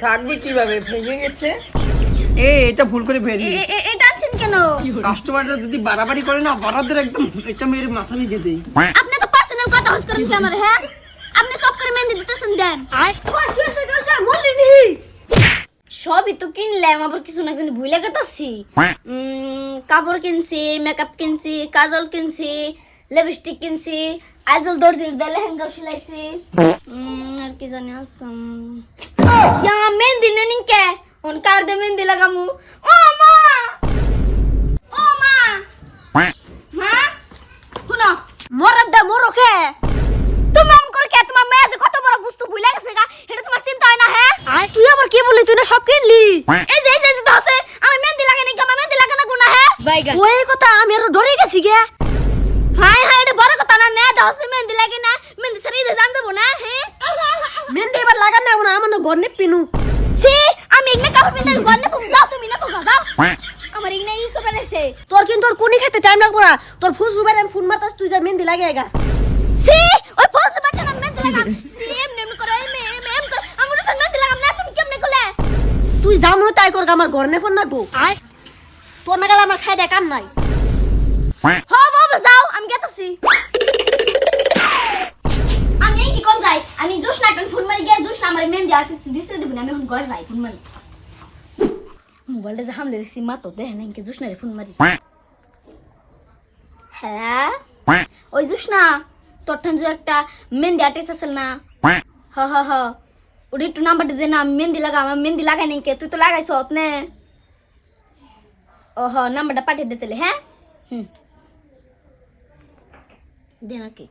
থাকবে কিভাবে, ভেঙে গেছে। এটা ভুল করে বেরিয়ে এটা আনছেন কেন? কাস্টমাররা যদি বাড়াবাড়ি করে না, বাড়াদের একদম এটা মেরে মাথা ভেঙে দেই। আপনি তো পার্সোনাল কথা হস করেন কি আমার, হ্যাঁ? আপনি সব করে মেহেন্দি দিতেছেন দেন। সবই তো কিনলাম, আবার কিছু না জানি ভুলে গেছি। কাপড় কিনছি, মেকআপ কিনছি, কাজল কিনছি, লিপস্টিক কিনছি, আইজল দর্জির দা লেহেঙ্গা সিলাইছি। আর কি জানি আছে মেহেন্দি নেন কে ওন কার দে মেহেন্দি লাগামু। ও মা, ও মা, হ্যাঁ শুনো মরদ দা মরকে তুমি এমন করে কে? তোমার মেয়ে যে কত বড় বস্তু ভুলে গেছে গা, এটা তোমার চিন্তা হয় না? হ্যাঁ তুই আবার কি বললি? তুই না সব কিনলি। এই যে দসে আমি মেহেন্দি লাগাই নাই, আমার মেহেন্দি লাগানো গুনাহ। হ্যাঁ ওই কথা আমি আর ডরে গেছি গে। হাই হাই, এটা বড় কথা না। নে দসে মেহেন্দি লাগে না, মেহেন্দি সরি দে জান যাব না। হ্যাঁ মেহেন্দি এবার লাগান না, আমার না গন্নে পিনু। সি আমি ইগনে কাপড় পিনতে গন্নে ফুম যাও, তুমি না ফুম যাও। আমার ইগনে ই করে রেছে। তোর কিন্তু তোর কোনি খেতে টাইম লাগবো না। তোর ফুস উবার আমি ফোন মারতাস, তুই যা মেহেন্দি লাগাইগা। সি ওই ফুস বাচ্চা না মেহেন্দি লাগা। সি এমনি করে এম করে আমার তো মেহেন্দি লাগাম না। তুমি কেমনে কইলে? তুই যা মনে তাই কর, আমার গরনে ফোন নাগবো। আয় তোর না গেলে আমার খাই দে কাম নাই। হ বাবা যাও, আমি গেতাছি। আমি কি কোন যাই? আমি জোশ না কোন ফোন মারি গে, জোশ না আমার মেহেন্দি আর্টিস্ট দিছে দিব না। আমি এখন ঘর যাই ফোন মারি। মোবাইলটা যে হামলে রেছি মা তো দেখে না, ইনকে জোশ না রে ফোন মারি। হ্যাঁ ওই জোশ না, তোর ঠান যে একটা মেহেন্দি আর্টিস্ট আছে না? হ হ হ, ওটা একটু নাম্বারটা দে না, আমি মেহেন্দি লাগা। আমার মেহেন্দি লাগাই নি কে? তুই তো লাগাইছ নে। ও হ, নাম্বারটা পাঠিয়ে দে তাহলে। হ্যাঁ দে নাকি।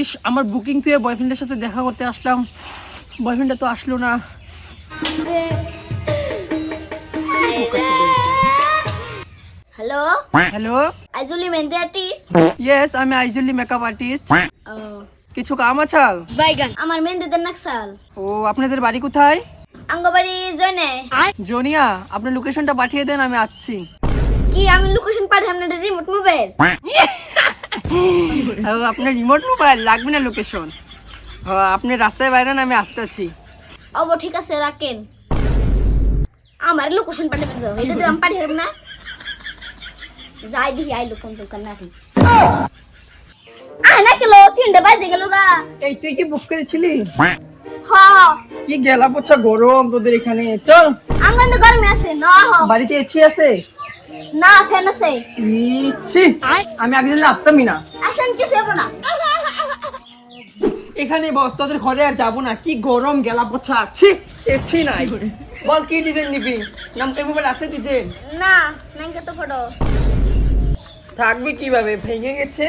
ইস, আমার বুকিং থেকে বয়ফ্রেন্ডের সাথে দেখা করতে আসলাম, বয়ফ্রেন্ডটা তো আসলো না। হ্যালো হ্যালো, আইজুলি মেহেন্দি আর্টিস্ট? ইয়েস, আমি আইজলি মেকআপ আর্টিস্ট। কিছু কাম আছে? বাইগান আমার মেহেন্দি দেন নাকসাল। ও, আপনাদের বাড়ি কোথায়? আঙ্গবাড়ি জয়নে। জনিয়া, আপনার লোকেশনটা পাঠিয়ে দেন, আমি আসছি। কি আমি লোকেশন পাঠাই আপনার রিমোট মোবাইল? আপনার রিমোট মোবাইল লাগবে না লোকেশন। আপনি রাস্তায় বাইরে, আমি আসতেছি। ঠিক আছে রাখেন, আমার লোকেশন পাঠাবেন তো, এটা তো আমি পাঠিয়ে দেব না। যাই দেখি আইলো কোন দোকান নাকি। না কিলো 3টা বাজে গেল গা। এই তুই কি বুক করেছিলি? হ্যাঁ কি গেলা পচা গরম তোদের এখানে। চল, আঙ্গন গরমে আছে না? বাড়িতে এসি আছে না? ফ্যান আছে। ইচ্ছি আমি আগে জানলে আসতামই না। অ্যাকশন কি সেব না। এখানে বস, তোদের ঘরে আর যাবো না। কি গরম, গেলা পচা। ছি এসি নাই। বল কি ডিজাইন নিবি? নাম এই মোবাইল আছে ডিজাইন? না নাইকে তো ফটো থাকবে কিভাবে, ভেঙে গেছে।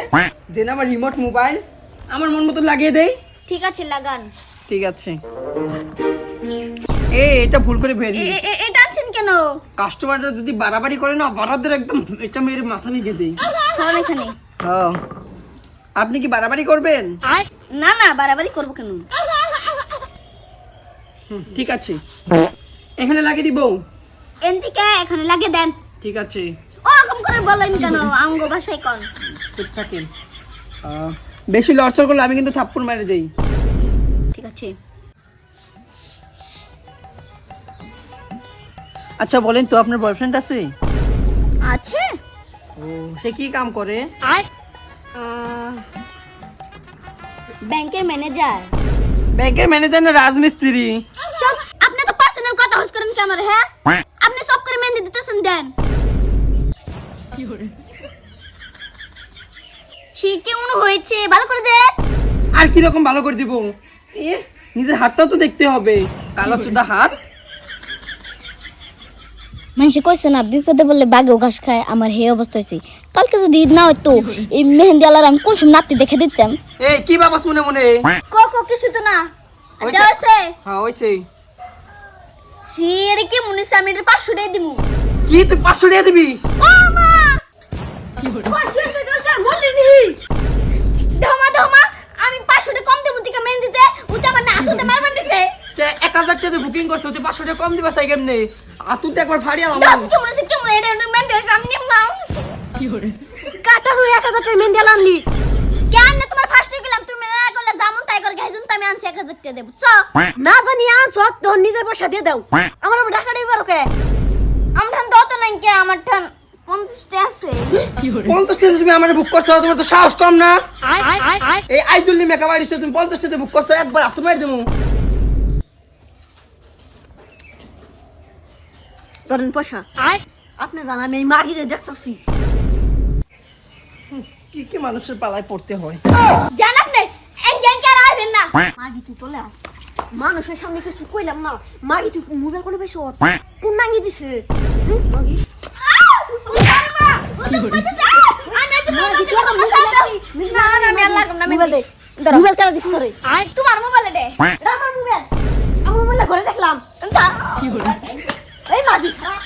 যে না আমার রিমোট মোবাইল, আমার মন মতো লাগিয়ে দেই। ঠিক আছে লাগান। ঠিক আছে। এটা ভুল করে বেরিয়ে এটা আনছেন কেন? কাস্টমাররা যদি বাড়াবাড়ি করে না, বাড়াদের একদম এটা মেরে মাথা ভেঙে দেই। চল এখানে। আপনি কি বাড়াবাড়ি করবেন? না না, বাড়াবাড়ি করব কেন? ঠিক আছে, এখানে লাগিয়ে দিব। এনতিকে এখানে লাগিয়ে দেন। ঠিক আছে। ওরকম করে বলেন কেন? আমগো ভাষায় কোন? চুপ থাকেন। বেশি লড়চড় করলে আমি কিন্তু থাপ্পড় মেরে দেই। ঠিক আছে। আচ্ছা বলেন তো, আপনার বয়ফ্রেন্ড আছে? আছে। ও, সে কি কাম করে? ব্যাংকের ম্যানেজার। ব্যাংকের ম্যানেজার না রাজমিস্ত্রি? চুপ, আপনি তো পার্সোনাল কথা হস করেন কি আমার, হ্যাঁ? আপনি সব করে মেহেন্দি দিতেছেন দেন। কি করে? ঠিক কেমন হয়েছে ভালো করে দে। আর কি রকম ভালো করে দিব? নিজের হাতটাও তো দেখতে হবে, কালো সুদা হাত। মানুষে কইছে না বিপদে বললে বাঘেও ঘাস খায়, আমার হে অবস্থা হয়েছে। কালকে যদি ঈদ না হইতো, এই মেহেন্দি আলার আমি কোন সময় নাতি দেখে দিতাম। কি বাবাস মনে মনে? কিছু তো না। আচ্ছা হইছে? হ্যাঁ হইছে। সিরে কি মনে হইছে আমি এটা 500 টাকা দিমু। কি তুই 500 টাকা দিবি? ও মা, কি হলো? কি হইছে বললি নি? ধমা আমি 500 টাকা কম দেব দিকে মেহেন্দিতে, ওটা আমার না হাতে মারবার দিছে। 1000 টাকা বুকিং করছ, তুই 500 টাকা কম দিবা চাই কেমনে? আতুতে একবার ফাড়িয়া 10 কেমন আছে কেমন এটা মেহেন্দি হইছে আমি নিমাও। কি হলো? কাটার 1000 টাকা মেহেন্দি আনলি কেন তোমার ফার্স্টে গেলাম তুমি না করলে যেমন তাই করে গাইজুন আমি আনছি 1000 টাকা দেব চ না জানি আনছ তো নিজের পয়সা দিয়ে দাও আমার আবার টাকা দিবার কে আমার ঠান দত নাই কে আমার ঠান 50 টা আছে 50 টাকা তুমি আমার বুক করছো তোমার তো সাহস কম না এই আইজুল্লি মেকআপ আর্টিস্ট তুমি 50 টাকা বুক করছো একবার হাত মার দেবো ধরেন পয়সা আপনি জানা আমি এই মাগিরে দেখতাছি কি কি মানুষের পালায় পড়তে হয় জান আপনি এঙ্গেন কে আইবেন না মাগি তুই তোলে আয়। মানুষের সামনে কিছু কইলাম না মাগি তুই মোবাইল কোনে পাইছ কোন নাঙ্গি দিছে মাগি মোবাইল দে মোবাইল কেন দিছিস রে তোমার মোবাইলে দে আমার মোবাইল ঘরে দেখলাম এই মাগি খারাপ